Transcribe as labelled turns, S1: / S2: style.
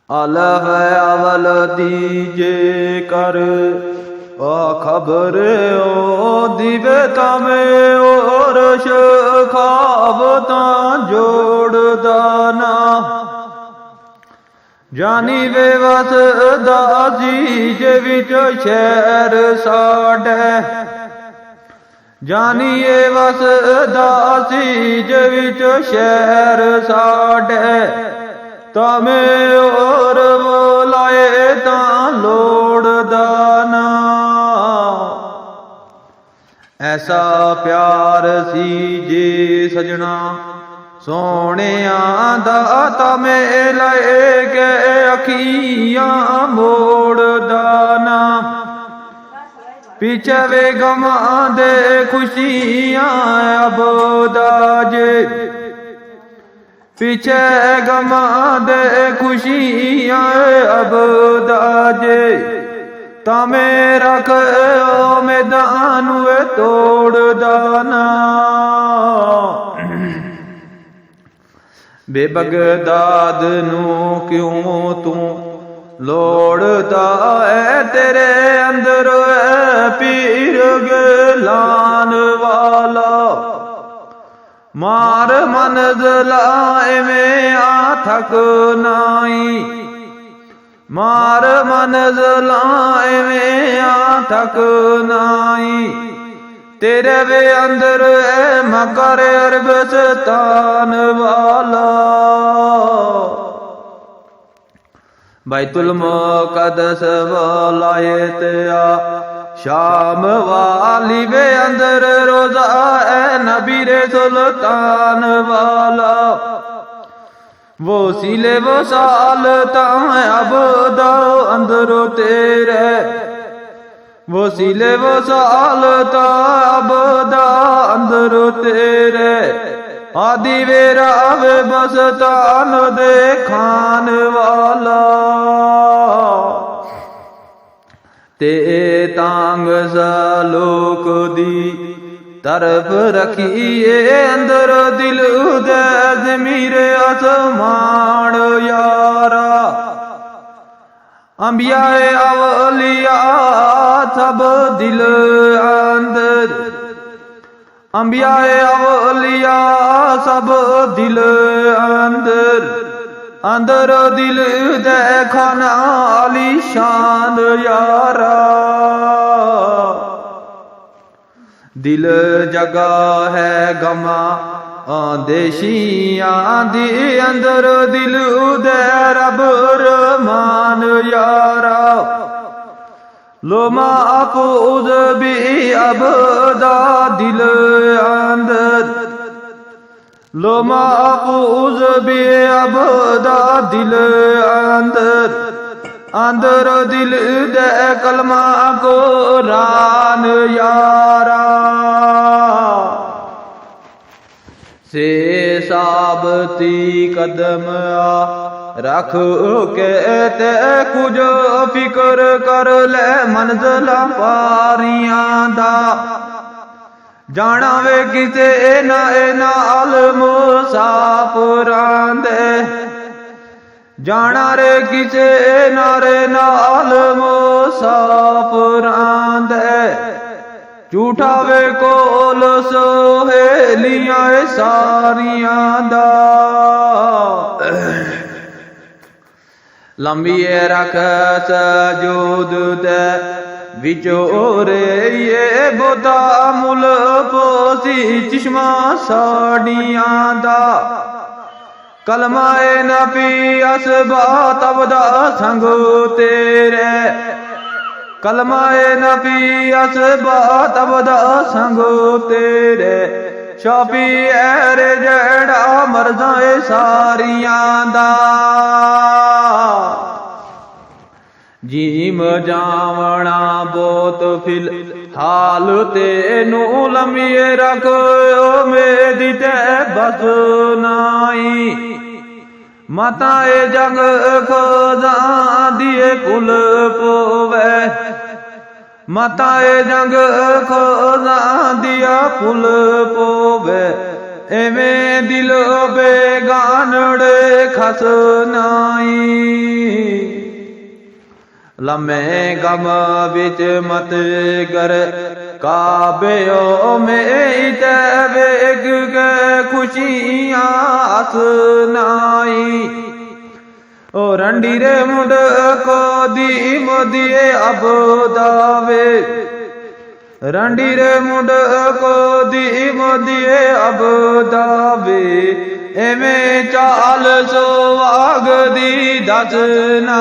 S1: अलह अवल दीजे कर खबर ओ दिवे तमे और खावता जोड़ दाना जानी बेवस दासी जे विच शहर साडे जानिए वस दासी जे विच शहर साडे तमे और बोलाए ता लोड़ दाना ऐसा प्यार सी जे सजना सोने दाता में लए के अखियां मोड़ दाना पीछे वे गमा दे खुशियां अब दाजे पीछे गमा दे खुशियां अब दाजे तमे रख मैदान वे तोड़ दाना बेबगदाद नू क्यों तू लोड़दा है तेरे अंदर है पीर गलान वाला मार मनज़लाए में आ थक नाई मार मनज़लाए में आ थक नाई तेरे वे अंदर है मकर अरबस्तान वाला बैतुल मुक़द्दस वलायत आ शाम वाली वे अंदर रोजा है नबी रे सुल्तान वाला वो सिले वो साल ताए अब दाओ अंदर तेरे वो सिले वो साल ता अब दा अंदर तेरे आदि वेरा वे बसतान दे खान वाला ते तांग सालोक दी तरफ रखिए अंदर दिल दे ज़मीर आसमान यारा अंबिया अवलिया सब दिल अंदर अंबिया अवलिया सब दिल अंदर अंदर दिल देखना आली शान यारा दिल जगह है गमा देशियां दी अंदर दिल दे रब रहमान यारा लो महफूज भी अबदा दिल अंदर लो महफूज भी अबदा दिल अंदर अंदर दिल दे कलमा को रान यारा से साबती कदम आ रख के ते कुछ फिक्र कर ले मंजिल पारियां दा जाना वे किसे नाल मुसाफरां दे जाना रे किसे नाल मुसाफरां दे झूठा वे कोल सोहेलियां सारियां दा लंबी रख सजूद दे विचोरे ये बोता मुल पोसी चिश्मा साड़ियां दा कलमाए नबी असबा तबदा संग तेरे कलमाए नबी असबा तबदा संग तेरे शाफी ऐरे जड़ा मर्जाए सारियां दा जीम जावना बोत फिल हाल तेनू लम्बिए रख मेदी ते बस नाई माताए जंग खोजा दिए कुल पोवे माताए जंग खोजा दिया पुल पोवे एवें दिल बेगानड़े खस नाई लम्हे गम विच मत कर काबे में ते वेग के खुशियां हसनाई ओ रंडी रे मुंड को दी मोदिए अब दावे रंडी रे मुंड को दी मोदिए अब दावे एवें चाल सो वाग दी दसना